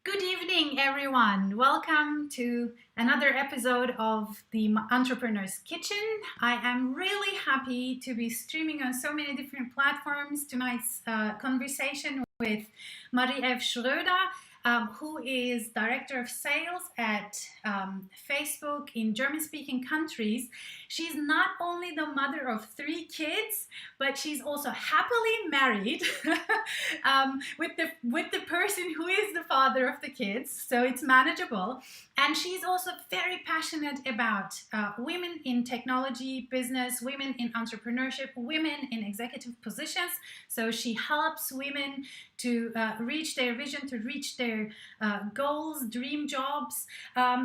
Good evening, everyone. Welcome to another episode of the Entrepreneur's Kitchen. I am really happy to be streaming on so many different platforms. Tonight's conversation with Marie-Eve Schroeder, who is Director of Sales at Facebook in German-speaking countries. She's not only the mother of 3 kids, but she's also happily married with the person who is the father of the kids, so it's manageable. And she's also very passionate about women in technology, business, women in entrepreneurship, women in executive positions. So she helps women to reach their vision, to reach their goals, dream jobs.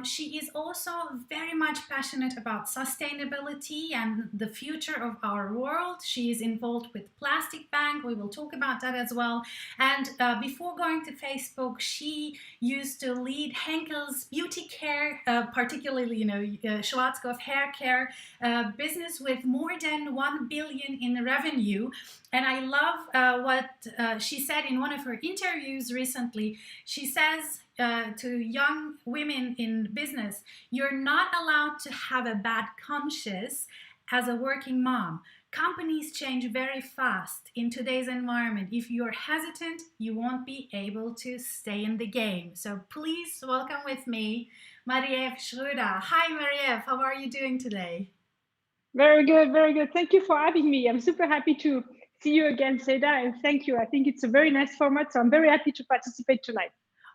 She is also very much passionate about sustainability and the future of our world. She is involved with Plastic Bank. We will talk about that as well. And before going to Facebook, she used to lead Henkel's beauty care, particularly, Schwarzkopf hair care business with more than 1 billion in revenue. And I love what she said in one of her interviews recently. She says to young women in business, you're not allowed to have a bad conscience as a working mom. Companies change very fast in today's environment. If you're hesitant, you won't be able to stay in the game. So please welcome with me, Marie-Eve Schroeder. Hi, Marie-Eve. How are you doing today? Very good, very good. Thank you for having me. I'm super happy to see you again, Seda, and thank you. I think it's a very nice format, so I'm very happy to participate tonight.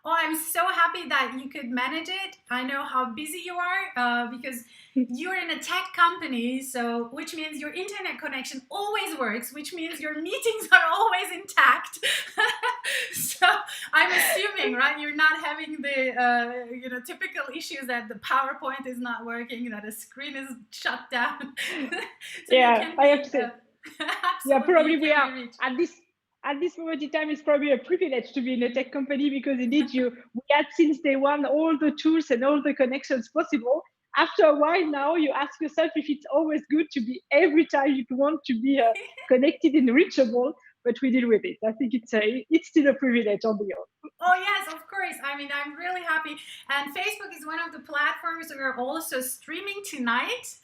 Oh, I'm so happy that you could manage it. I know how busy you are because you're in a tech company, so which means your internet connection always works, which means your meetings are always intact. So I'm assuming, right, you're not having the typical issues that the PowerPoint is not working, that a screen is shut down. So you Yeah, can I be have to say, yeah, absolutely probably you we can are be reached. at this moment in time. It's probably a privilege to be in a tech company because indeed we had since day one all the tools and all the connections possible. After a while now, you ask yourself if it's always good to be every time you want to be connected and reachable. But we deal with it. I think it's still a privilege on the own. Oh yes, of course. I mean, I'm really happy. And Facebook is one of the platforms we're also streaming tonight,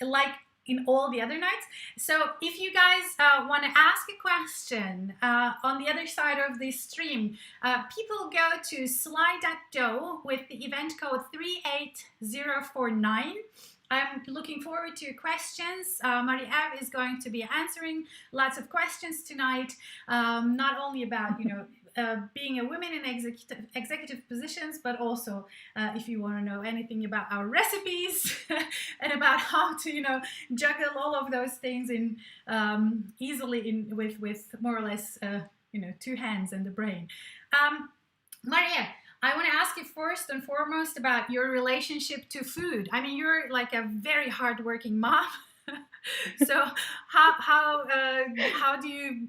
like in all the other nights. So if you guys want to ask a question on the other side of this stream, people go to slide.do with the event code 38049. I'm looking forward to your questions. Marie-Eve is going to be answering lots of questions tonight, not only about being a woman in executive positions, but also if you want to know anything about our recipes and about how to juggle all of those things in easily with more or less 2 hands and the brain. Maria, I want to ask you first and foremost about your relationship to food. I mean, you're like a very hardworking mom. So how do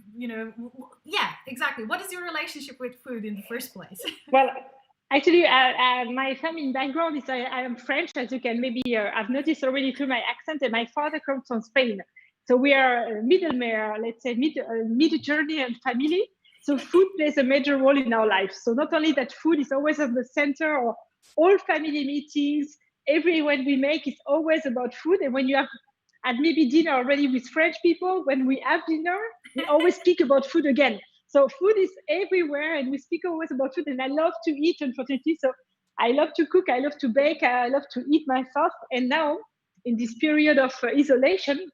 yeah, exactly, what is your relationship with food in the first place? Well, actually, my family background is I am French, as you can maybe I've noticed already through my accent, and my father comes from Spain. So we are a let's say Mediterranean family. So food plays a major role in our lives. So not only that food is always at the center of all family meetings, everyone we make is always about food. And when you have had maybe dinner already with French people, when we have dinner, we always speak about food again. So food is everywhere, and we speak always about food. And I love to eat, unfortunately. So I love to cook, I love to bake, I love to eat myself. And now, in this period of isolation,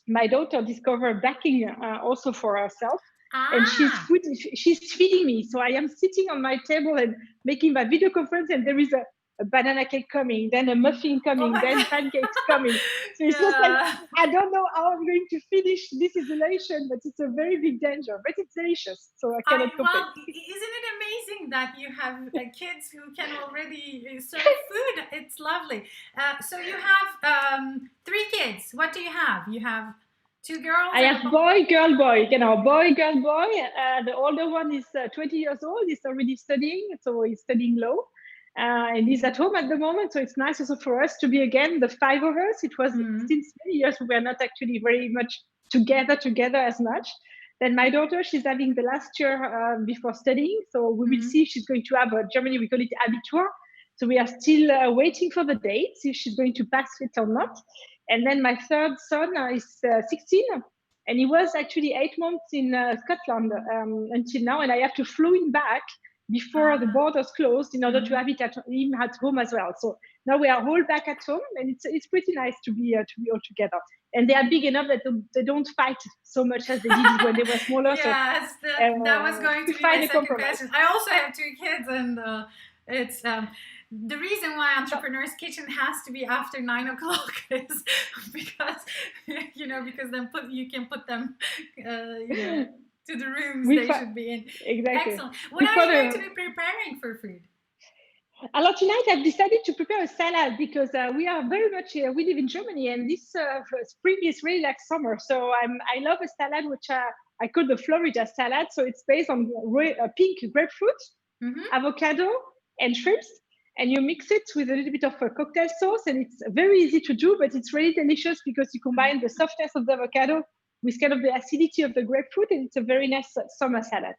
my daughter discovered baking also for herself, and Ah. she's feeding me. So I am sitting on my table and making my video conference, and there is a banana cake coming, then a muffin Oh coming, my then god. pancakes coming. So it's just like Yeah. I don't know how I'm going to finish this isolation, but it's a very big danger. But it's delicious, so I cannot complain. Well, isn't it amazing that you have kids who can already serve food? It's lovely. So you have 3 kids. What do you have? You have 2 girls I and a have boy. boy, girl, boy. Boy, girl, boy. The older one is 20 years old. He's already studying, so he's studying law, and he's at home at the moment. So it's nice also for us to be again the 5 of us. It was Mm. since many years we were not actually very much together as much. Then my daughter, she's having the last year before studying. So we will see if she's going to have Germany, we call it Abitur. So we are still waiting for the date, if she's going to pass it or not. And then my third son is 16, and he was actually 8 months in Scotland until now. And I have to flew him back before the borders closed in order to have it him at home as well. So now we are all back at home, and it's pretty nice to be all together. And they are big enough that they don't fight so much as they did when they were smaller. Yes, so, that was going to be my second question. I also have 2 kids, and it's the reason why Entrepreneur's Kitchen has to be after 9 o'clock is because because then you can put them to the rooms they should be in. Exactly. Excellent. What are you going to be preparing for food? Alors tonight I've decided to prepare a salad because we are very much we live in Germany, and this spring is really like summer. So I love a salad which I call the Florida salad. So it's based on pink grapefruit, avocado, and shrimps, and you mix it with a little bit of a cocktail sauce, and it's very easy to do, but it's really delicious because you combine the softness of the avocado with kind of the acidity of the grapefruit, and it's a very nice summer salad.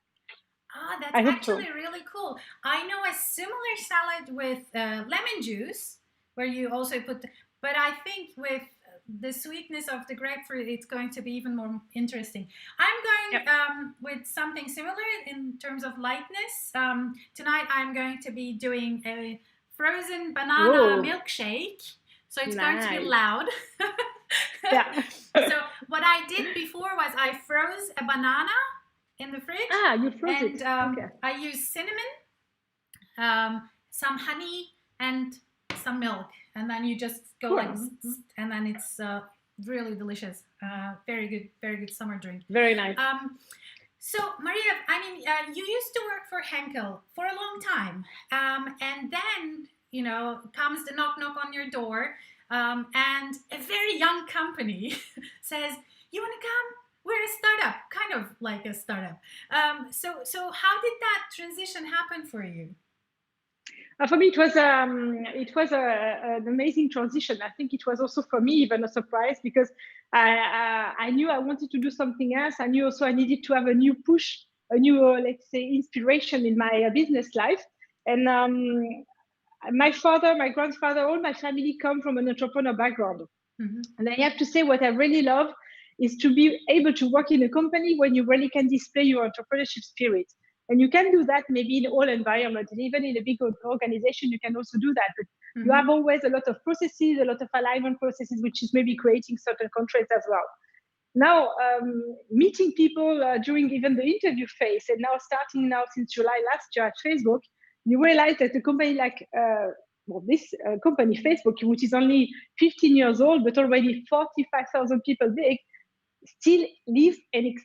That's actually really cool. I know a similar salad with lemon juice, where you also put, but I think with the sweetness of the grapefruit, it's going to be even more interesting. I'm going with something similar in terms of lightness. Tonight I'm going to be doing a frozen banana milkshake. So it's going to be loud. So what I did before was I froze a banana in the fridge. You froze it. I use cinnamon, some honey, and some milk, and then you just go like zzz, and then it's really delicious. Very good summer drink. Very nice. So Maria, I mean, you used to work for Henkel for a long time, and then comes the knock on your door, and a very young company says, "You want to come? We're a startup," kind of like a startup. So how did that transition happen for you? For me, it was an amazing transition. I think it was also for me even a surprise because I knew I wanted to do something else. I knew also I needed to have a new push, a new let's say inspiration in my business life. And my father, my grandfather, all my family come from an entrepreneur background. And I have to say, what I really love is to be able to work in a company when you really can display your entrepreneurship spirit. And you can do that maybe in all environments, and even in a big organization, you can also do that. But you have always a lot of processes, a lot of alignment processes, which is maybe creating certain constraints as well. Now, meeting people during even the interview phase, and now starting now since July last year at Facebook, you realize that a company like this company, Facebook, which is only 15 years old, but already 45,000 people big, still live and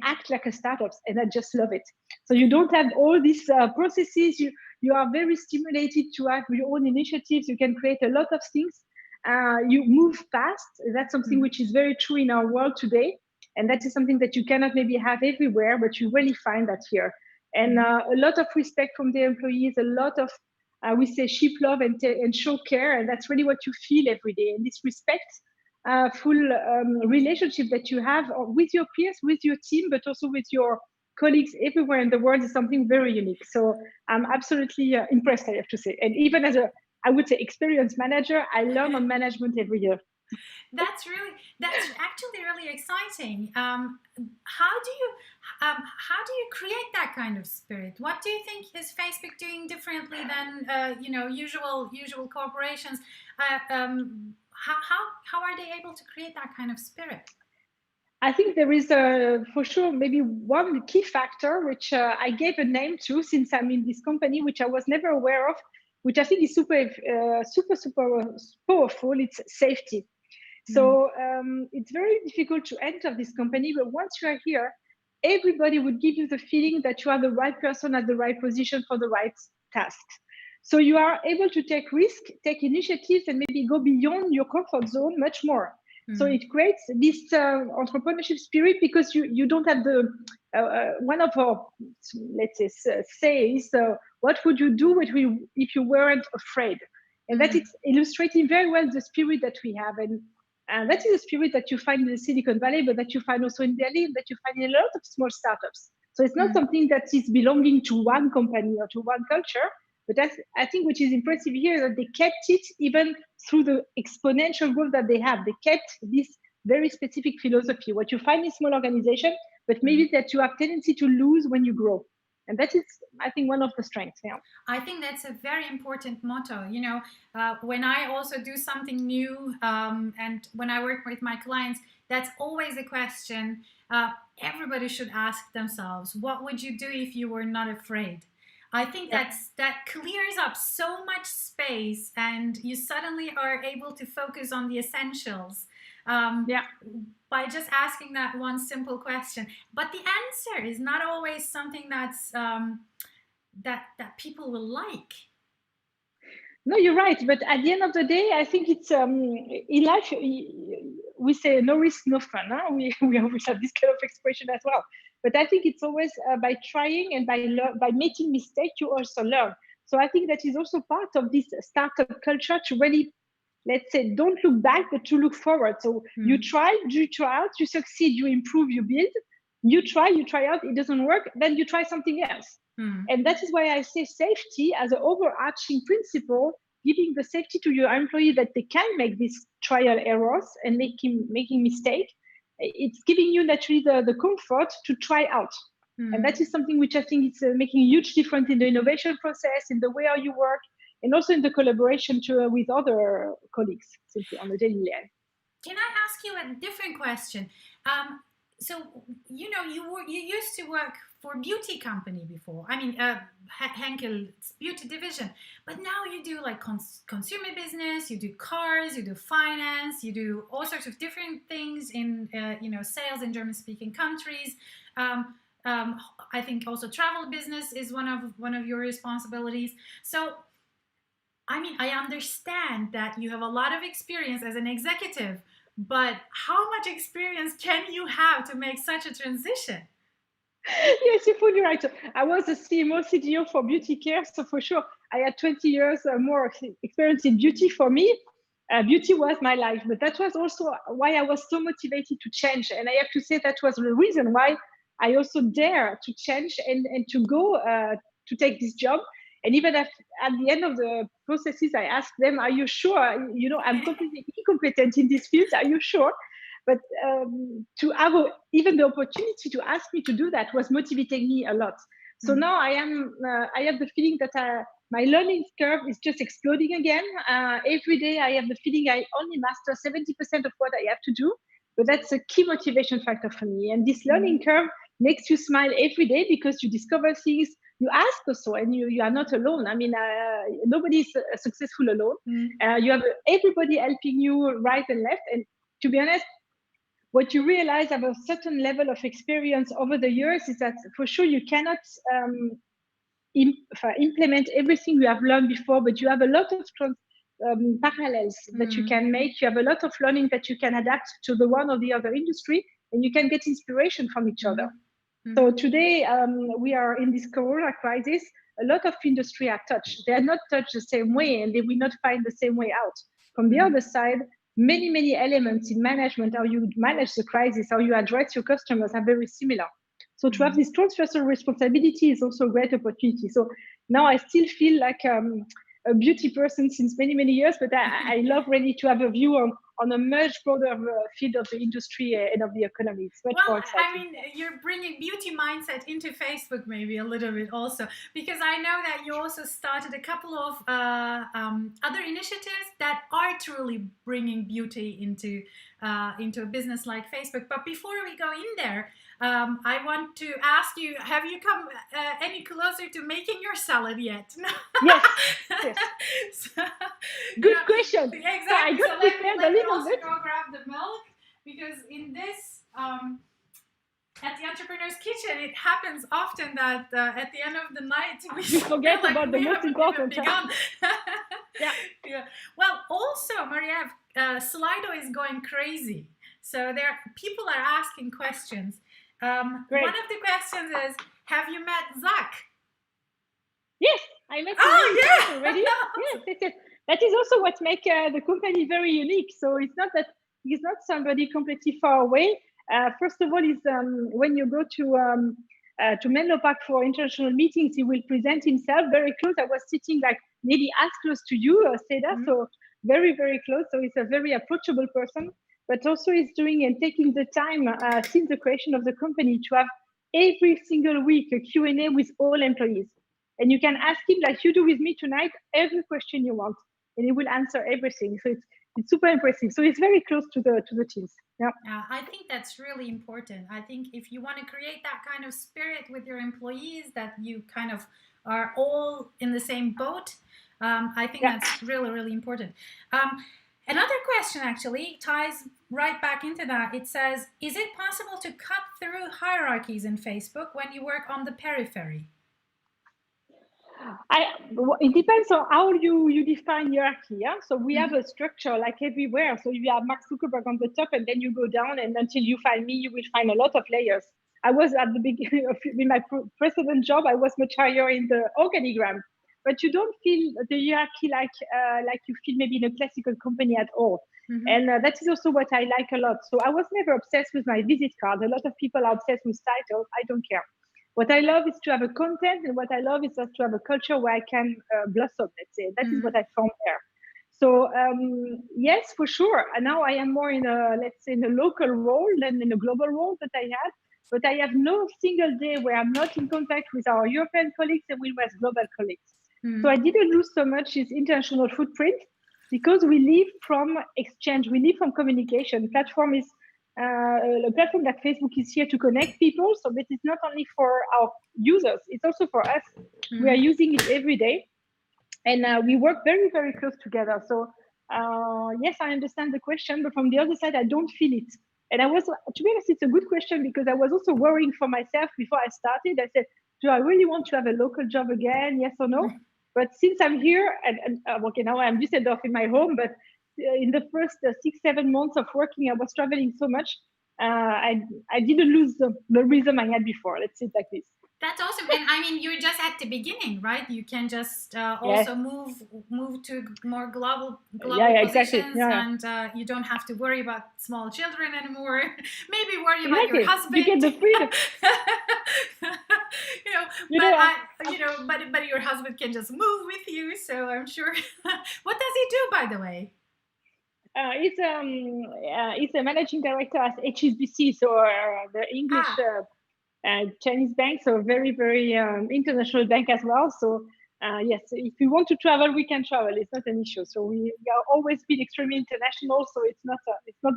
act like a startup, and I just love it. So you don't have all these processes. You are very stimulated to have your own initiatives. You can create a lot of things. You move fast. That's something which is very true in our world today, and that is something that you cannot maybe have everywhere, but you really find that here. And a lot of respect from the employees, a lot of we say sheep love and show care, and that's really what you feel every day. And this respect full relationship that you have with your peers, with your team, but also with your colleagues everywhere in the world is something very unique. So I'm absolutely impressed, I have to say. And even as I would say, experienced manager, I learn on management every year. That's actually really exciting. How do you create that kind of spirit? What do you think is Facebook doing differently than usual corporations? How are they able to create that kind of spirit? I think there is for sure maybe one key factor which I gave a name to since I'm in this company, which I was never aware of, which I think is super powerful. It's safety. So it's very difficult to enter this company, but once you are here, everybody would give you the feeling that you are the right person at the right position for the right task. So you are able to take risk, take initiatives, and maybe go beyond your comfort zone much more. So it creates this entrepreneurship spirit because you don't have the one of our, let's say is what would you do if you weren't afraid? And that it's illustrating very well the spirit that we have. And And that is a spirit that you find in the Silicon Valley, but that you find also in Berlin, that you find in a lot of small startups. So it's not something that is belonging to one company or to one culture. But that's, I think, which is impressive here, is that they kept it even through the exponential growth that they have. They kept this very specific philosophy. What you find in small organizations, but maybe that you have tendency to lose when you grow. And that is, I think, one of the strengths. Yeah. I think that's a very important motto. You know, when I also do something new, and when I work with my clients, that's always a question everybody should ask themselves. What would you do if you were not afraid? I think that clears up so much space, and you suddenly are able to focus on the essentials. By just asking that one simple question. But the answer is not always something that's that people will like. No, you're right. But at the end of the day, I think it's in life, we say no risk, no fun. Huh? We always have this kind of expression as well. But I think it's always by trying and by making mistakes, you also learn. So I think that is also part of this startup culture to really, let's say, don't look back, but to look forward. So you try out, you succeed, you improve, you build. You try out, it doesn't work, then you try something else. And that is why I say safety as an overarching principle, giving the safety to your employee that they can make these trial errors and making mistake. It's giving you naturally the comfort to try out. And that is something which I think is making a huge difference in the innovation process, in the way how you work, and also in the collaboration with other colleagues simply on the daily life. Can I ask you a different question? So you know, you used to work for a beauty company before. I mean, Henkel's beauty division, but now you do like consumer business. You do cars. You do finance. You do all sorts of different things in sales in German-speaking countries. I think also travel business is one of your responsibilities. So, I mean, I understand that you have a lot of experience as an executive, but how much experience can you have to make such a transition? Yes, you're fully right. I was a CMO, CDO for beauty care, so for sure, I had 20 years more experience in beauty. For me, beauty was my life, but that was also why I was so motivated to change. And I have to say that was the reason why I also dare to change and to go to take this job. And even at the end of the processes, I asked them, "Are you sure? You know, I'm completely incompetent in this field. Are you sure?" But to have even the opportunity to ask me to do that was motivating me a lot. So now I have the feeling that my learning curve is just exploding again. Every day I have the feeling I only master 70% of what I have to do, but that's a key motivation factor for me. And this learning curve makes you smile every day because you discover things, you ask also, and you are not alone. I mean, nobody is successful alone. You have everybody helping you right and left. And to be honest, what you realize at a certain level of experience over the years is that for sure you cannot implement everything you have learned before, but you have a lot of parallels that you can make. You have a lot of learning that you can adapt to the one or the other industry, and you can get inspiration from each other. So today we are in this Corona crisis. A lot of industry are touched. They are not touched the same way, and they will not find the same way out. From the other side, many elements in management, how you manage the crisis, how you address your customers, are very similar. So to have this transversal responsibility is also a great opportunity. So now I still feel like a beauty person since many years, but I love really to have a view on a much broader field of the industry and of the economy. It's much more exciting. I mean, you're bringing beauty mindset into Facebook maybe a little bit also, because I know that you also started a couple of other initiatives that are truly bringing beauty into a business like Facebook. But before we go in there, I want to ask you: have you come any closer to making your salad yet? Yes. Good question. Exactly. So I got prepared a little bit. Go grab the milk, because in this at the Entrepreneur's Kitchen, it happens often that at the end of the night we forget about the most important. Yeah. Well, also, Maria, Slido is going crazy. So people are asking questions. One of the questions is, have you met Zach? Yes, I met him already. Yes. That is also what makes the company very unique. So it's not that He's not somebody completely far away. First of all, is when you go to Menlo Park for international meetings, he will present himself very close. I was sitting like maybe as close to you, Seda, so very, very close. So he's a very approachable person, but also he's doing and taking the time since the creation of the company to have every single week a Q&A with all employees. And you can ask him, like you do with me tonight, every question you want, and he will answer everything. So it's super impressive. So it's very close to the teams. Yeah. I think that's really important. I think if you want to create that kind of spirit with your employees, that you kind of are all in the same boat, I think Yeah. that's really, really important. Another question actually ties right back into that. It says, is it possible to cut through hierarchies in Facebook when you work on the periphery? It depends on how you define hierarchy. Yeah. So we have a structure like everywhere. So you have Mark Zuckerberg on the top, and then you go down, and until you find me, you will find a lot of layers. I was at the beginning of in my precedent job, I was much higher in the organigram, but you don't feel the hierarchy like you feel maybe in a classical company at all. And that is also what I like a lot. So I was never obsessed with my visit card. A lot of people are obsessed with titles. I don't care. What I love is to have a content, and what I love is just to have a culture where I can blossom. Let's say that is what I found there. So yes, for sure. And now I am more in a, let's say, in a local role than in a global role that I had. But I have no single day where I'm not in contact with our European colleagues and with global colleagues. So I didn't lose so much his international footprint because we live from exchange, we live from communication. Platform is a platform that Facebook is here to connect people. So this is not only for our users, it's also for us. We are using it every day. And we work very, very close together. So yes, I understand the question, but from the other side, I don't feel it. And I was, to be honest, it's a good question because I was also worrying for myself before I started. I said, do I really want to have a local job again? Yes or no? But since I'm here, and okay, now I'm Düsseldorf in my home, but in the first 6-7 months of working, I was traveling so much. I didn't lose the rhythm I had before. Let's say it like this. That's awesome. And I mean, you're just at the beginning, right? You can just Yes. also move to more global Yeah, exactly. positions, Yeah. and you don't have to worry about small children anymore. Maybe worry about Exactly. your husband. You get the freedom. But your husband can just move with you. So I'm sure. What does he do, by the way? He's a managing director at HSBC, so the English Chinese bank, so very, very international bank as well. So yes, if we want to travel, we can travel. It's not an issue. So we are always been extremely international. So it's not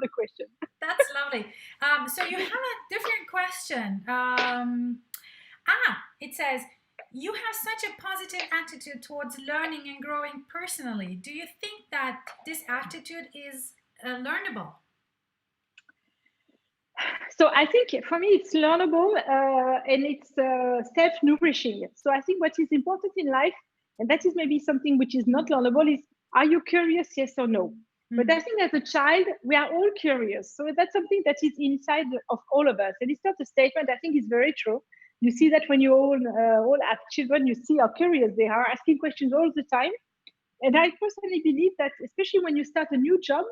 the question. That's lovely. So you have a different question. It says, you have such a positive attitude towards learning and growing personally. Do you think that this attitude is learnable? So I think for me it's learnable and it's self-nourishing. So I think what is important in life, and that is maybe something which is not learnable, is are you curious, yes or no? But I think as a child, we are all curious. So that's something that is inside of all of us. And it's not a statement, I think it's very true. You see that when you all have children, you see how curious they are, asking questions all the time. And I personally believe that, especially when you start a new job,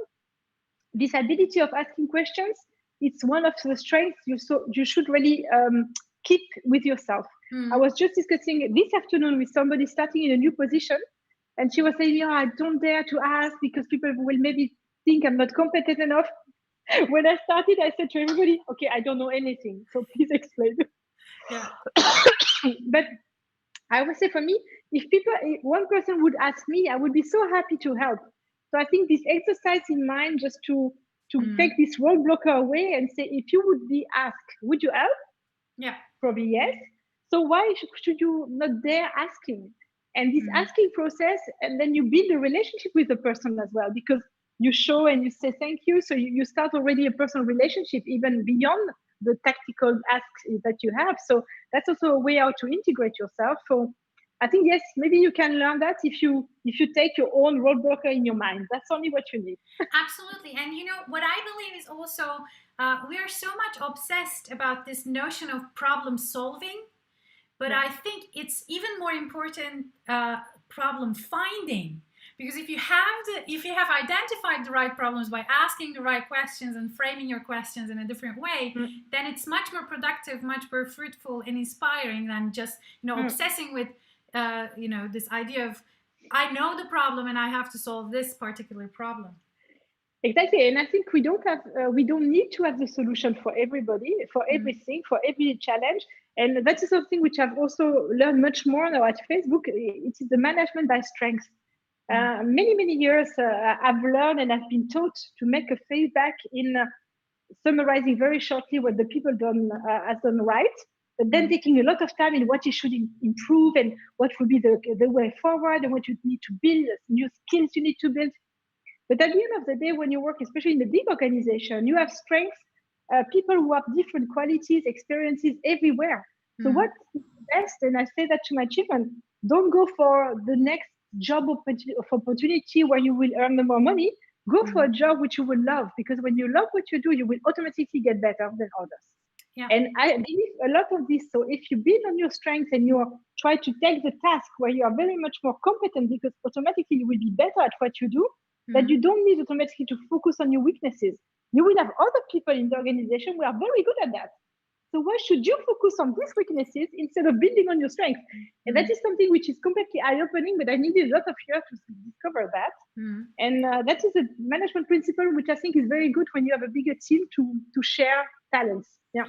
this ability of asking questions, it's one of the strengths you should really keep with yourself. I was just discussing this afternoon with somebody starting in a new position, and she was saying, I don't dare to ask because people will maybe think I'm not competent enough. When I started, I said to everybody, okay, I don't know anything, so please explain. Yeah. But I would say for me, if one person would ask me, I would be so happy to help. So I think this exercise in mind, just to take this roadblocker away and say, if you would be asked, would you help? Yeah. Probably yes. So why should you not dare asking? And this asking process, and then you build a relationship with the person as well, because you show and you say thank you. So you start already a personal relationship, even beyond the tactical asks that you have. So that's also a way how to integrate yourself. So I think yes, maybe you can learn that if you take your own roadblocker in your mind. That's only what you need. Absolutely. And what I believe is also we are so much obsessed about this notion of problem solving, but I think it's even more important problem finding. Because if you have identified the right problems by asking the right questions and framing your questions in a different way, then it's much more productive, much more fruitful and inspiring than just obsessing with this idea of, I know the problem and I have to solve this particular problem. Exactly, and I think we don't need to have the solution for everybody, for everything, for every challenge. And that is something which I've also learned much more now at Facebook. It is the management by strength. Many years I've learned and I've been taught to make a feedback in summarizing very shortly what the people has done right, but then taking a lot of time in what you should improve and what would be the way forward and what you need to build, new skills you need to build. But at the end of the day, when you work, especially in a big organization, you have strengths, people who have different qualities, experiences everywhere. So what's best, and I say that to my children, don't go for the next job opportunity where you will earn more money. Go for a job which you will love, because when you love what you do, you will automatically get better than others. Yeah. And I believe a lot of this. So if you build on your strengths and you try to take the task where you are very much more competent, because automatically you will be better at what you do, that you don't need automatically to focus on your weaknesses. You will have other people in the organization who are very good at that. So why should you focus on these weaknesses instead of building on your strengths? And that is something which is completely eye-opening, but I needed a lot of years to discover that. And that is a management principle which I think is very good when you have a bigger team to share talents. Yeah.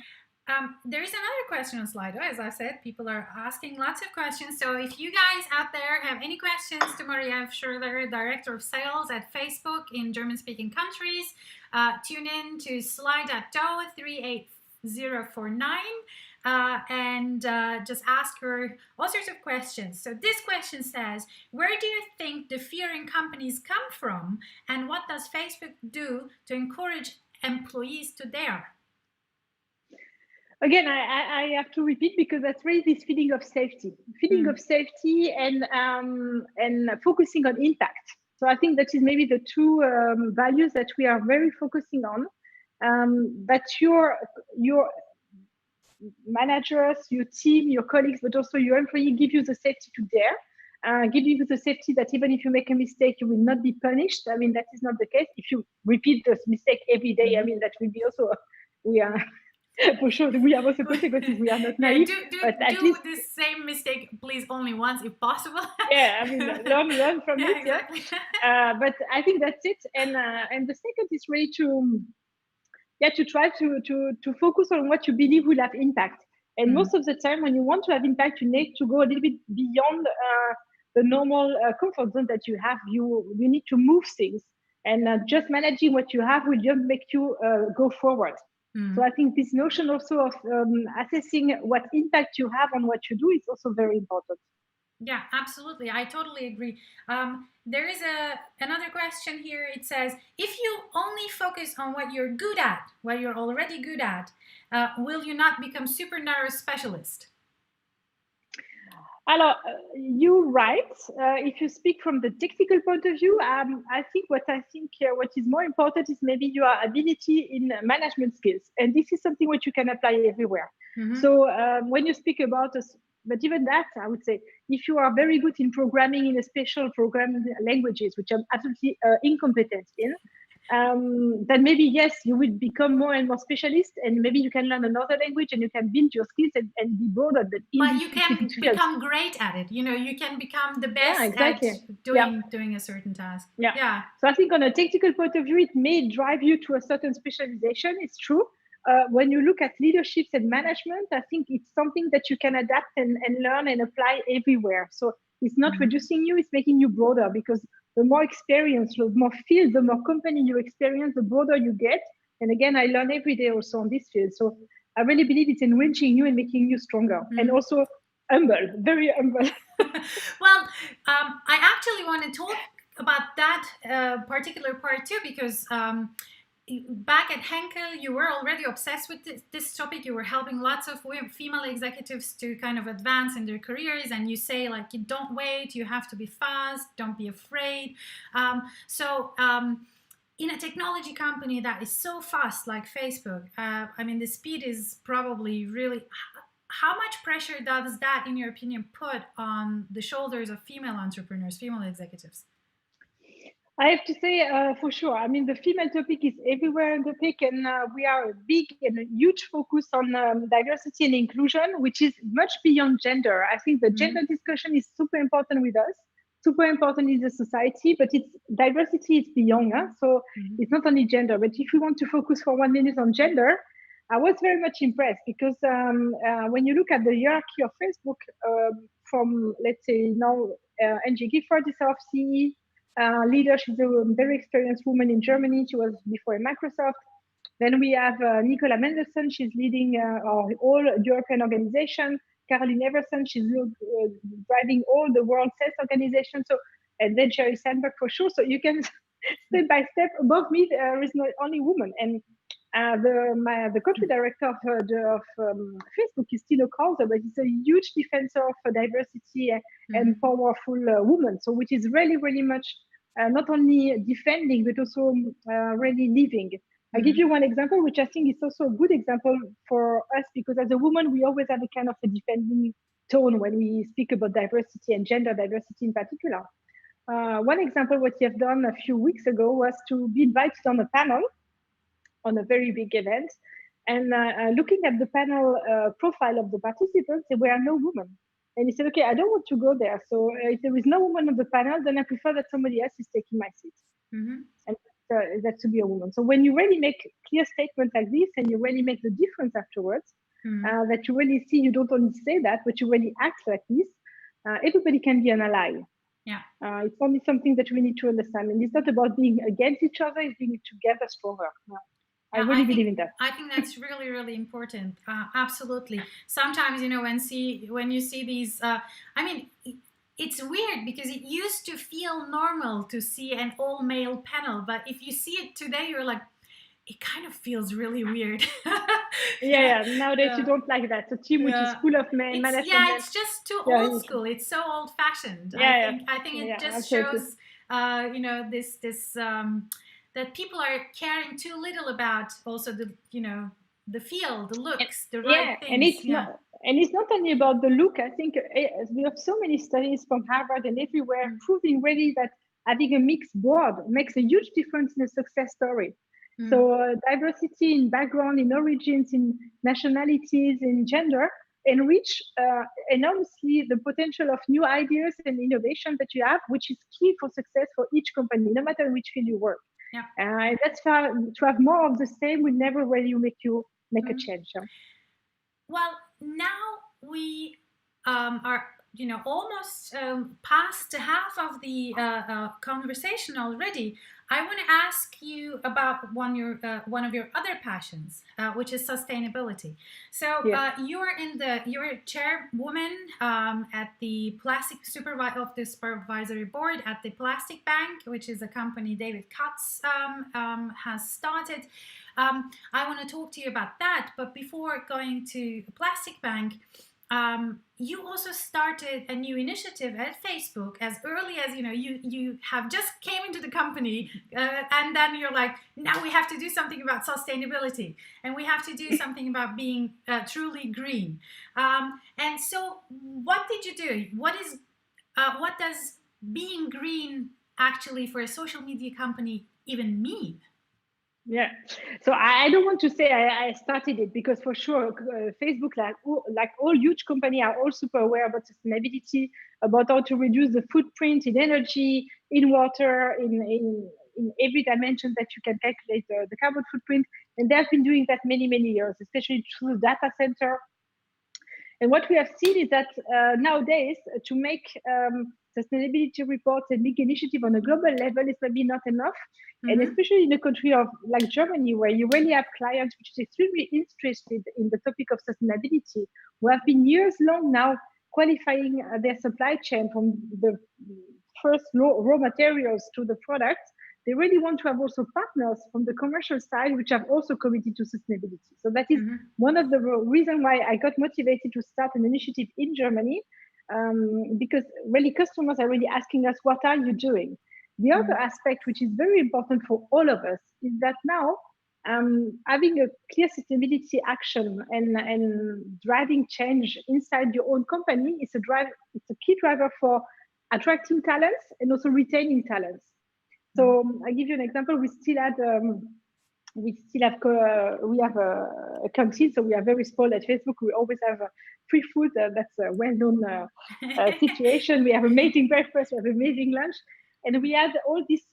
There is another question on Slido. As I said, people are asking lots of questions. So if you guys out there have any questions to Maria Schroeder, Director of Sales at Facebook in German-speaking countries, tune in to Slido 38049 and just ask her all sorts of questions. So this question says, where do you think the fear in companies come from, and what does Facebook do to encourage employees to dare? Again, I have to repeat, because that's really this feeling of safety and focusing on impact. So I think that is maybe the two values that we are very focusing on. That your managers, your team, your colleagues, but also your employee give you the safety to dare. Give you the safety that even if you make a mistake, you will not be punished. I mean, that is not the case. If you repeat this mistake every day, I mean, that will be also, we are, for sure, we have also consequences. We are not naive. Do this same mistake, please, only once if possible. Yeah, I mean, learn from it. Exactly. Yeah. But I think that's it. And the second is really to try to focus on what you believe will have impact. And most of the time, when you want to have impact, you need to go a little bit beyond the normal comfort zone that you have. You need to move things, and just managing what you have will just make you go forward. So I think this notion also of assessing what impact you have on what you do is also very important. Yeah, absolutely. I totally agree. There is another question here. It says, if you only focus on what you're good at, what you're already good at, will you not become super narrow specialist? Alors, you're right. If you speak from the technical point of view, I think what is more important is maybe your ability in management skills, and this is something which you can apply everywhere. So when you speak about us, but even that, I would say, if you are very good in programming in a special programming languages, which I'm absolutely incompetent in, then maybe, yes, you will become more and more specialist, and maybe you can learn another language and you can build your skills and be broader. But you can become great at it. You can become the best at doing a certain task. Yeah. So I think on a technical point of view, it may drive you to a certain specialization. It's true. When you look at leaderships and management, I think it's something that you can adapt and learn and apply everywhere. So it's not reducing you, it's making you broader, because the more experience, the more field, the more company you experience, the broader you get. And again, I learn every day also on this field. So I really believe it's enriching you and making you stronger, and also humble, very humble. Well, I actually want to talk about that particular part too, because back at Henkel, you were already obsessed with this topic. You were helping lots of female executives to kind of advance in their careers, and you say, like, you don't wait, you have to be fast, don't be afraid. So in a technology company that is so fast like Facebook, I mean, the speed is probably really... How much pressure does that, in your opinion, put on the shoulders of female entrepreneurs, female executives? I have to say, for sure. I mean, the female topic is everywhere in the topic, and we are a big and a huge focus on diversity and inclusion, which is much beyond gender. I think the Mm-hmm. gender discussion is super important with us, super important in the society, but it's diversity is beyond. Huh? So Mm-hmm. it's not only gender. But if we want to focus for 1 minute on gender, I was very much impressed because when you look at the hierarchy of Facebook, from let's say now, Angie Gifford is our CE leader. She's a very experienced woman in Germany. She was before in Microsoft. Then we have Nicola Mendelsohn. She's leading our all European organization. Caroline Everson. She's driving all the World Sales Organization. So, and then Jerry Sandberg for sure. So you can step by step above me. There is not only woman. And the country director of Facebook is Tino Krause, but he's a huge defender of diversity and Mm-hmm. powerful women. So, which is really, really much not only defending but also really living. I give Mm-hmm. you one example, which I think is also a good example for us, because as a woman, we always have a kind of a defending tone when we speak about diversity and gender diversity in particular. One example, what we have done a few weeks ago was to be invited on a panel on a very big event. And looking at the panel profile of the participants, there were no women. And he said, okay, I don't want to go there. So if there is no woman on the panel, then I prefer that somebody else is taking my seat. Mm-hmm. And that to be a woman. So when you really make clear statements like this and you really make the difference afterwards, Mm-hmm. that you really see, you don't only say that, but you really act like this, everybody can be an ally. Yeah. It's only something that we need to understand. And it's not about being against each other, it's being together stronger. I Yeah, really believe in that. I think that's really really important. Absolutely. Sometimes when you see these, I mean, it's weird because it used to feel normal to see an all male panel, but if you see it today, you're like, it kind of feels really weird. Yeah, Yeah, yeah. Nowadays you yeah, don't like that. A team which is yeah. full of men, management men. It's just too Yeah, old school. It's so old fashioned. yeah, I think yeah, it yeah, just absolutely. shows, this that people are caring too little about also the feel, the And, looks, the right yeah, things. Yeah. and it's not only about the look. I think we have so many studies from Harvard and everywhere Mm, proving really that having a mixed board makes a huge difference in a success story. mm, So diversity in background, in origins, in nationalities, in gender, enrich enormously the potential of new ideas and innovation that you have, which is key for success for each company, no matter in which field you work. yeah. And that's why to have more of the same will never really make you make a Mm. change. Yeah. Well, now we are, almost past half of the conversation already. I want to ask you about one of your other passions, which is sustainability. So Yes. you're chairwoman at the of the supervisory board at the Plastic Bank, which is a company David Katz has started. I want to talk to you about that. But before going to Plastic Bank, you also started a new initiative at Facebook as early as you have just came into the company, and then you're like, now we have to do something about sustainability, and we have to do something about being truly green. And so, what did you do? What does being green actually for a social media company even mean? Yeah. So I don't want to say I started it, because for sure Facebook, like all huge company, are all super aware about sustainability, about how to reduce the footprint in energy, in water, in every dimension that you can calculate the carbon footprint. And they have been doing that many years, especially through data center. And what we have seen is that nowadays, to make sustainability reports and big initiative on a global level is maybe not enough. And Mm-hmm. especially in a country of like Germany, where you really have clients which is extremely interested in the topic of sustainability, who have been years long now qualifying their supply chain from the first raw materials to the products. They really want to have also partners from the commercial side, which have also committed to sustainability. So that is Mm-hmm. one of the reasons why I got motivated to start an initiative in Germany, because really customers are really asking us, what are you doing? The other Mm-hmm. aspect, which is very important for all of us, is that now having a clear sustainability action and driving change inside your own company is a drive. It's a key driver for attracting talents and also retaining talents. So I give you an example. We have a canteen, so we are very small at Facebook. We always have free food. That's a well-known situation. We have amazing breakfast, we have amazing lunch, and we had all these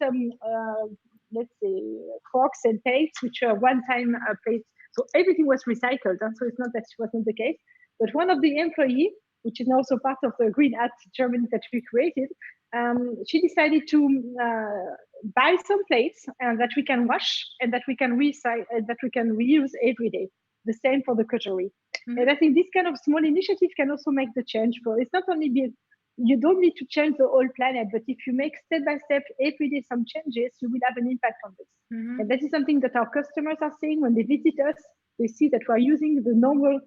let's say forks and plates, which are one-time plates. So everything was recycled, and so it's not that it wasn't the case. But one of the employee, which is also part of the Green Hat Germany that we created, she decided to buy some plates that we can wash and that we can recycle, that we can reuse every day. The same for the cutlery. And I think this kind of small initiative can also make the change. For it's not only you don't need to change the whole planet, but if you make step by step every day some changes, you will have an impact on this. And that is something that our customers are saying when they visit us. They see that we are using the normal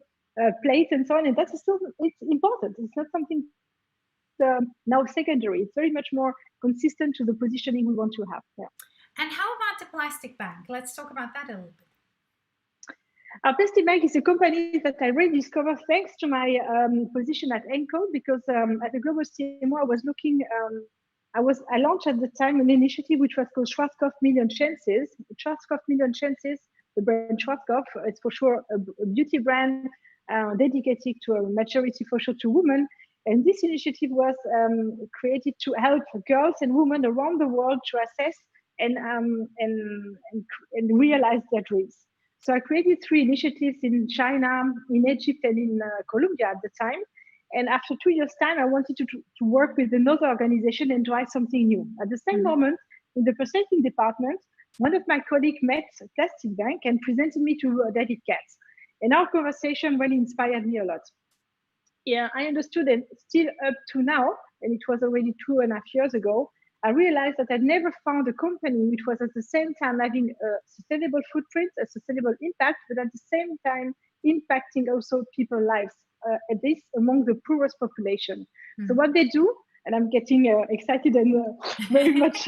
plates and so on, and that is still it's important. It's not something now secondary. It's very much more consistent to the positioning we want to have. Yeah. And how about the plastic bag? Let's talk about that a little bit. Our Plastic Bag is a company that I really discovered thanks to my position at Enco, because at the global CMO, I was looking. I launched at the time an initiative which was called Schwarzkopf Million Chances. Schwarzkopf Million Chances, the brand Schwarzkopf, it's for sure a beauty brand dedicated to a maturity for sure to women. And this initiative was created to help girls and women around the world to assess and realize their dreams. So I created 3 initiatives in China, in Egypt, and in Colombia at the time. And after 2 years' time, I wanted to work with another organization and try something new. At the same moment, in the purchasing department, one of my colleagues met Plastic Bank and presented me to David Katz. And our conversation really inspired me a lot. Yeah, I understood, and still up to now, and it was already 2.5 years ago, I realized that I'd never found a company which was at the same time having a sustainable footprint, a sustainable impact, but at the same time impacting also people's lives, at least among the poorest population. So what they do, and I'm getting excited and very much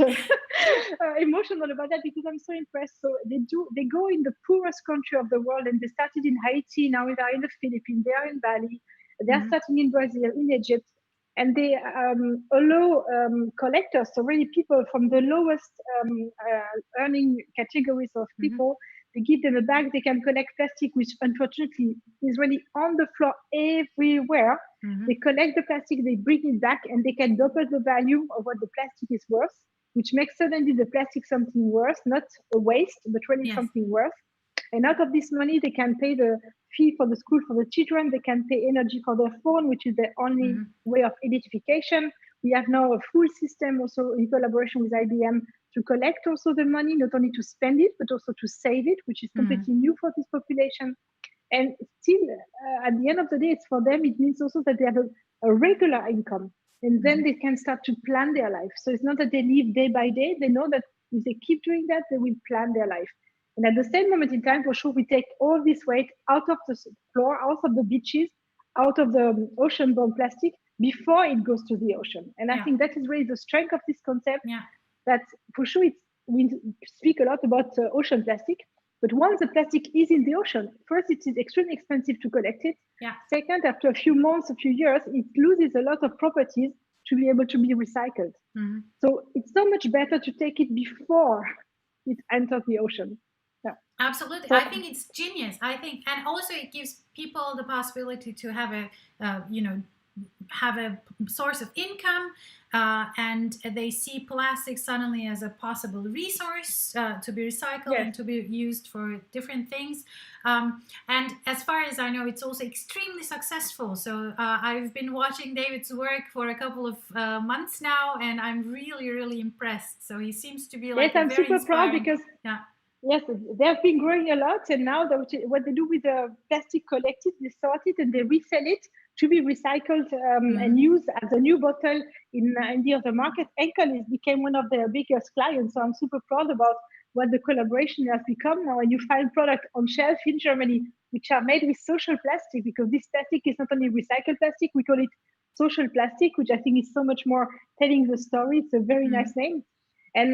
emotional about that because I'm so impressed. So they go in the poorest country of the world, and they started in Haiti, now they are in the Philippines, they are in Bali, they're starting in Brazil, in Egypt. And they allow collectors, so really people from the lowest earning categories of people, they give them a bag, they can collect plastic, which unfortunately is really on the floor everywhere. They collect the plastic, they bring it back, and they can double the value of what the plastic is worth, which makes suddenly the plastic something worth, not a waste, but really something worth. And out of this money, they can pay the fee for the school for the children. They can pay energy for their phone, which is their only way of identification. We have now a full system also in collaboration with IBM to collect also the money, not only to spend it, but also to save it, which is completely new for this population. And still, at the end of the day, it's for them, it means also that they have a regular income. And then they can start to plan their life. So it's not that they live day by day. They know that if they keep doing that, they will plan their life. And at the same moment in time, for sure, we take all this weight out of the floor, out of the beaches, out of the ocean-borne plastic before it goes to the ocean. And I think that is really the strength of this concept. That for sure, we speak a lot about ocean plastic, but once the plastic is in the ocean, first, it is extremely expensive to collect it. Second, after a few months, a few years, it loses a lot of properties to be able to be recycled. So it's so much better to take it before it enters the ocean. Absolutely. So, I think it's genius. I think, and also it gives people the possibility to have a source of income, and they see plastic suddenly as a possible resource to be recycled and to be used for different things. And as far as I know, it's also extremely successful. So I've been watching David's work for a couple of months now, and I'm really, really impressed. So he seems to be like I'm super proud because yes, they have been growing a lot, and now what they do with the plastic collected, they sort it and they resell it to be recycled and used as a new bottle in the other market. Enkel became one of their biggest clients, so I'm super proud about what the collaboration has become now. And you find products on shelf in Germany which are made with social plastic, because this plastic is not only recycled plastic, we call it social plastic, which I think is so much more telling the story. It's a very nice name. And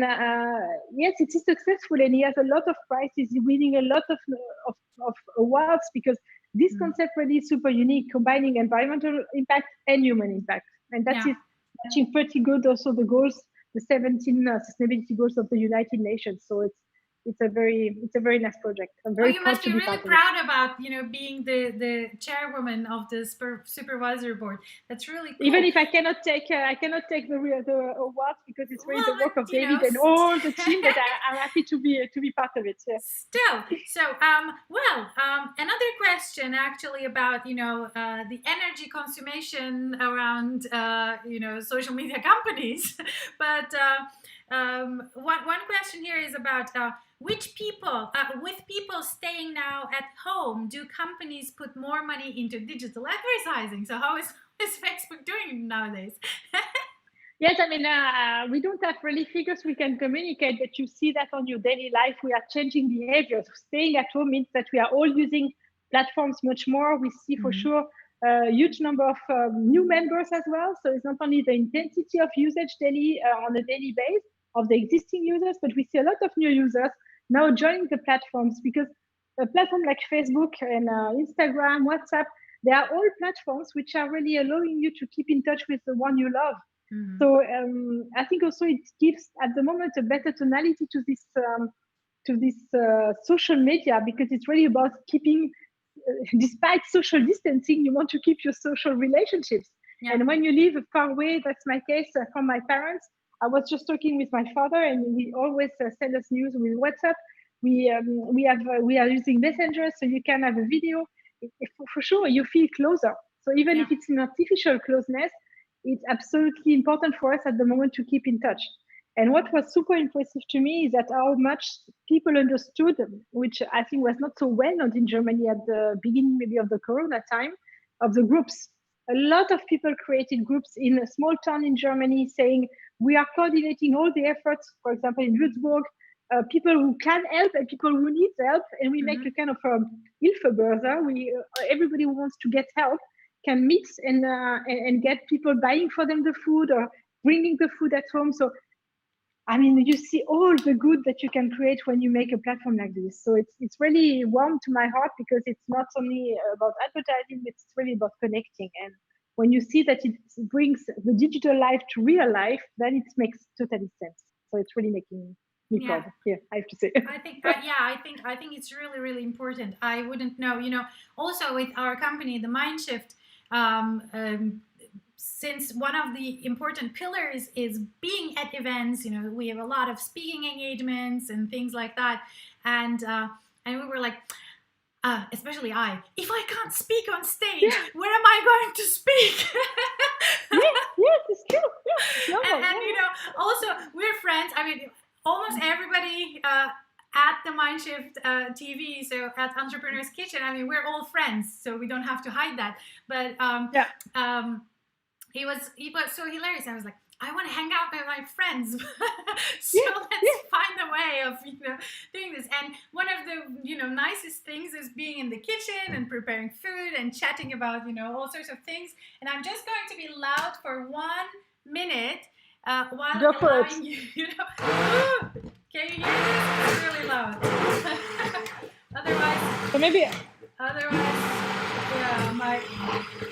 yes, it is successful, and he has a lot of prizes, winning a lot of awards, because this concept really is super unique, combining environmental impact and human impact. And that is matching pretty good also the goals the 17 sustainability goals of the United Nations. So it's a very nice project. I'm very you proud must to be be really part of it. proud about, being the chairwoman of the supervisory board. That's really cool. Even if I cannot take the awards because it's really the Well, work but, of David and all the team, but I'm happy to be part of it. Yeah. Still, so another question actually about the energy consumption around social media companies, but one question here is about which people with people staying now at home, do companies put more money into digital advertising? So how is Facebook doing nowadays? Yes, I mean, we don't have really figures we can communicate, but you see that on your daily life, we are changing behaviors. Staying at home means that we are all using platforms much more. We see for sure a huge number of new members as well. So it's not only the intensity of usage daily on a daily base of the existing users, but we see a lot of new users now joining the platforms, because a platform like Facebook and Instagram, WhatsApp, they are all platforms which are really allowing you to keep in touch with the one you love. Mm-hmm. So I think also it gives at the moment a better tonality to this social media, because it's really about keeping, despite social distancing, you want to keep your social relationships. Yeah. And when you live far away, that's my case from my parents. I was just talking with my father, and we always send us news with WhatsApp. We are using Messenger, so you can have a video. For sure, you feel closer. So even if it's an artificial closeness, it's absolutely important for us at the moment to keep in touch. And what was super impressive to me is that how much people understood, which I think was not so well known in Germany at the beginning maybe of the Corona time, of the groups. A lot of people created groups in a small town in Germany saying, we are coordinating all the efforts, for example, in Würzburg, people who can help and people who need help. And we make a kind of Hilfebörse. Everybody who wants to get help can meet and get people buying for them the food or bringing the food at home. So, I mean, you see all the good that you can create when you make a platform like this. So it's really warm to my heart, because it's not only about advertising, it's really about connecting. And when you see that it brings the digital life to real life, then it makes totally sense. So it's really making me proud. Yeah, I have to say. I think it's really, really important. I wouldn't know, also with our company, the Mindshift, since one of the important pillars is being at events, we have a lot of speaking engagements and things like that, and we were like, especially if I can't speak on stage, where am I going to speak? yes, it's true. Yeah, and also we're friends. I mean, almost everybody at the Mindshift TV, so at Entrepreneur's Kitchen, I mean, we're all friends, so we don't have to hide that. But he was so hilarious. I was like, I want to hang out with my friends. Let's find a way of doing this. And one of the nicest things is being in the kitchen and preparing food and chatting about all sorts of things. And I'm just going to be loud for 1 minute while allowing you. Can you hear this? It's really loud. Otherwise, yeah, my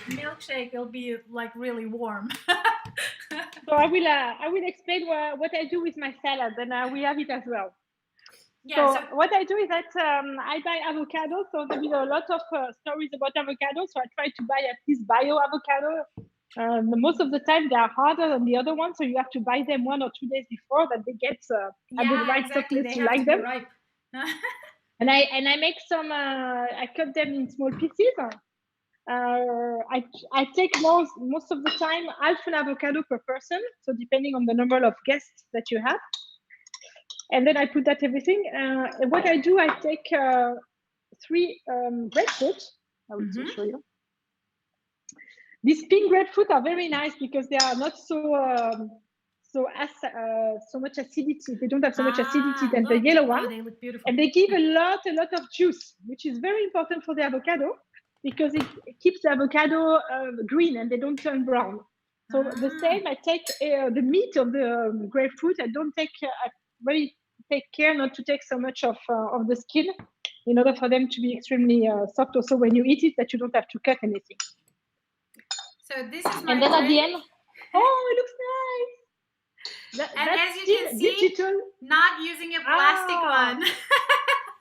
milkshake will be like really warm. So I will explain what I do with my salad, and we have it as well. Yeah, so what I do is that I buy avocado. So there are a lot of stories about avocado. So I try to buy at least bio avocado. Most of the time they are harder than the other ones, so you have to buy them 1 or 2 days before that they get at the right toughness to like them. Ripe. And I make some. I cut them in small pieces. I take most of the time half an avocado per person, so depending on the number of guests that you have, and then I put that everything. What I do, I take 3 grapefruit. I will show you. These pink grapefruit are very nice because they are not so much acidity. They don't have so much acidity than the yellow one. They look beautiful. And they give a lot of juice, which is very important for the avocado, because it keeps the avocado green and they don't turn brown. So the same, I take the meat of the grapefruit. I don't take, I really take care not to take so much of the skin, in order for them to be extremely soft. Also, when you eat it, that you don't have to cut anything. So this is my and then at the end, oh, it looks nice. And That's as you still can see, digital. not using a plastic Ah, one.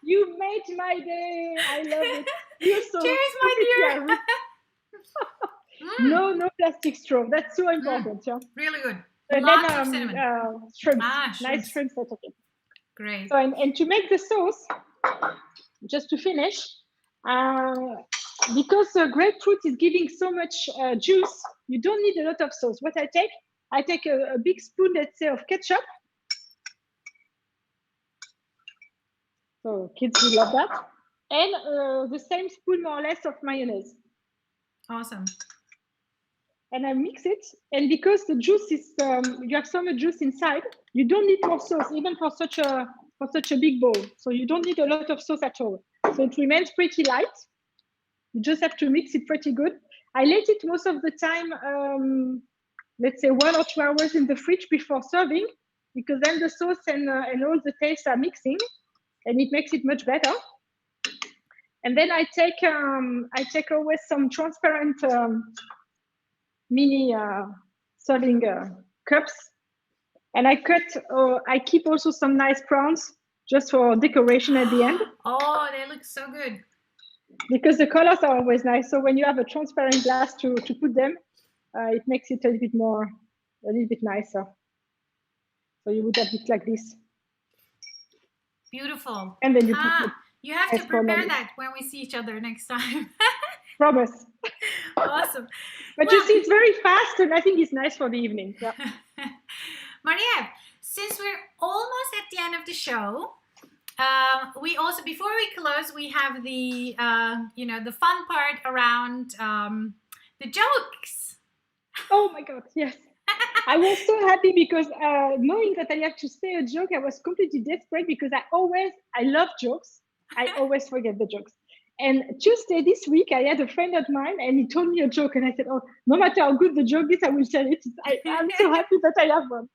you made my day. I love it. You're so Cheers, my completely dear. Irish. Mm, No plastic straw. That's so mm, important. Yeah. really good. And then Lots of cinnamon. shrimps, nice Shrimps. shrimps are taken. Great. So and to make the sauce, just to finish, uh, because grapefruit is giving so much juice, you don't need a lot of sauce. What I take a big spoon, let's say, of ketchup. So kids will love that, and the same spoon more or less of mayonnaise. Awesome. And I mix it. And because the juice is, you have so much juice inside, you don't need more sauce, even for such a big bowl. So you don't need a lot of sauce at all. So it remains pretty light. You just have to mix it pretty good. I let it most of the time, let's say 1 or 2 hours in the fridge before serving, because then the sauce and all the tastes are mixing, and it makes it much better. And then I take always some transparent mini serving cups, and I keep also some nice prawns just for decoration at the end. Oh, they look so good. Because the colors are always nice. So when you have a transparent glass to put them, it makes it a little bit nicer. So you would have it like this. Beautiful. And then you put the You have to nice prawn on prepare it. that when we see each other next time. Promise. Awesome. But Well, you see, it's very fast, and I think it's nice for the evening. Yeah. Maria, since we're almost at the end of the show, we also, before we close, we have the the fun part around the jokes. Oh my God, yes. I was so happy because knowing that I have to say a joke, I was completely desperate because I love jokes. I always forget the jokes. And Tuesday this week, I had a friend of mine and he told me a joke. And I said, oh, no matter how good the joke is, I will tell it. I'm so happy that I have one.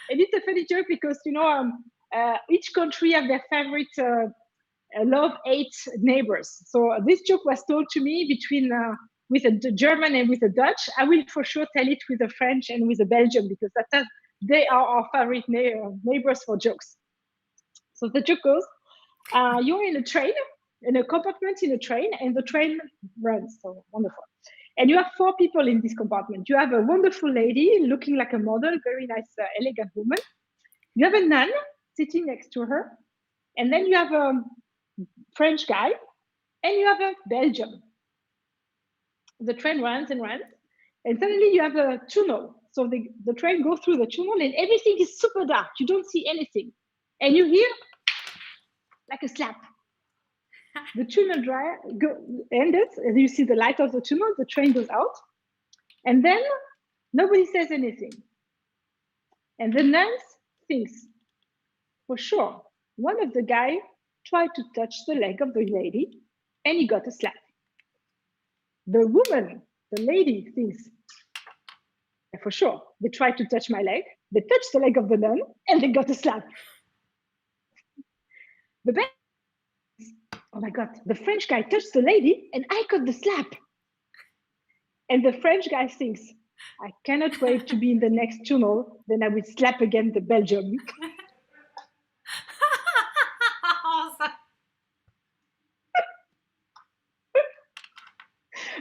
And it's a funny joke because, each country have their favorite love-hate neighbors. So this joke was told to me between with a German and with a Dutch. I will for sure tell it with a French and with a Belgian because they are our favorite neighbors for jokes. So the joke goes, you're in a train, in a compartment in a train, and the train runs. So wonderful. And you have 4 people in this compartment. You have a wonderful lady looking like a model, very nice, elegant woman. You have a nun sitting next to her. And then you have a French guy, and you have a Belgian. The train runs and runs, and suddenly you have a tunnel. So the train goes through the tunnel, and everything is super dark. You don't see anything. And you hear like a slap. The tunnel ended, and you see the light of the tunnel, the train goes out, and then nobody says anything. And the nun thinks, for sure, one of the guys tried to touch the leg of the lady, and he got a slap. The woman, the lady, thinks, for sure, they tried to touch my leg, they touched the leg of the nun, and they got a slap. The baby, oh my God, the French guy touched the lady, and I got the slap. And the French guy thinks, I cannot wait to be in the next tunnel, then I will slap again the Belgium. Awesome.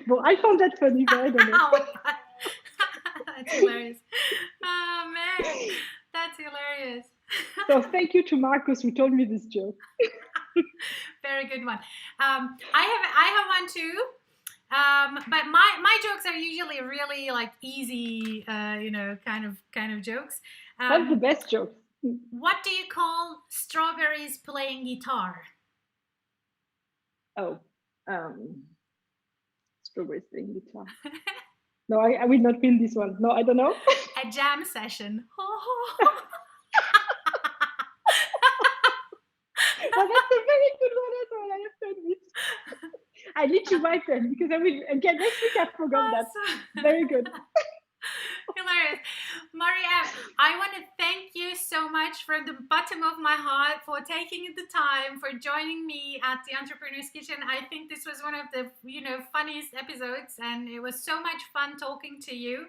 Well, I found that funny, but I don't know. Oh my God. That's hilarious. Oh man, that's hilarious. So thank you to Marcus who told me this joke. Very good one. I have one too. But my jokes are usually really like easy, kind of jokes. What's the best joke? What do you call strawberries playing guitar? Oh, strawberries playing guitar. No, I will not win this one. No, I don't know. A jam session. Well, that's a very good one as well, I have to admit. I need to write them because I will, again, next week I forgot that. Very good. Hilarious. Maria, I want to thank you so much from the bottom of my heart for taking the time, for joining me at the Entrepreneur's Kitchen. I think this was one of the, funniest episodes, and it was so much fun talking to you.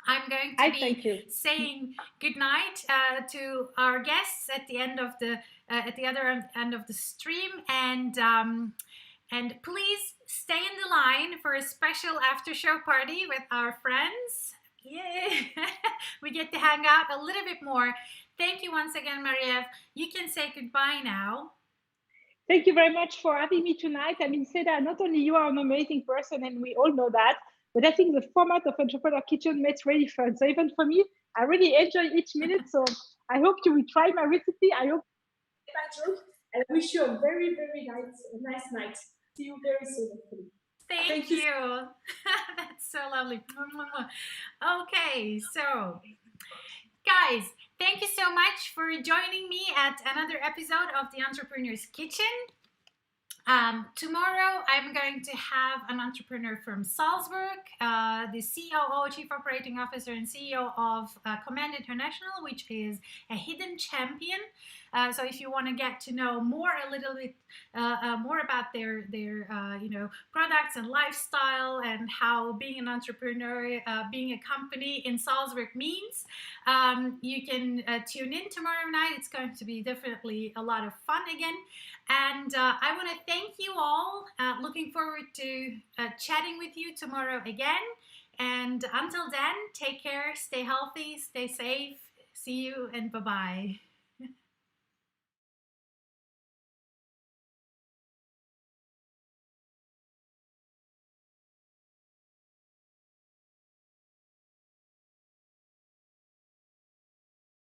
I'm going to I be thank you. saying good night to our guests at the end of the at the other end of the stream, and please stay in the line for a special after show party with our friends. Yay! We get to hang out a little bit more. Thank you once again, Marie-Ève. You can say goodbye now. Thank you very much for having me tonight. I mean, Seda, not only you are an amazing person, and we all know that, but I think the format of Entrepreneur Kitchen makes really fun. So even for me, I really enjoy each minute. So I hope you will try my recipe. I hope you my joke, and I wish you a very, very nice night. See you very soon, hopefully. Thank you. That's so lovely. Okay, so guys, thank you so much for joining me at another episode of the Entrepreneur's Kitchen. Tomorrow, I'm going to have an entrepreneur from Salzburg, the COO, Chief Operating Officer, and CEO of Command International, which is a hidden champion. So if you want to get to know a little bit more about their products and lifestyle and how being an entrepreneur, being a company in Salzburg means, you can tune in tomorrow night. It's going to be definitely a lot of fun again. And I want to thank you all. Looking forward to chatting with you tomorrow again. And until then, take care, stay healthy, stay safe. See you, and bye-bye.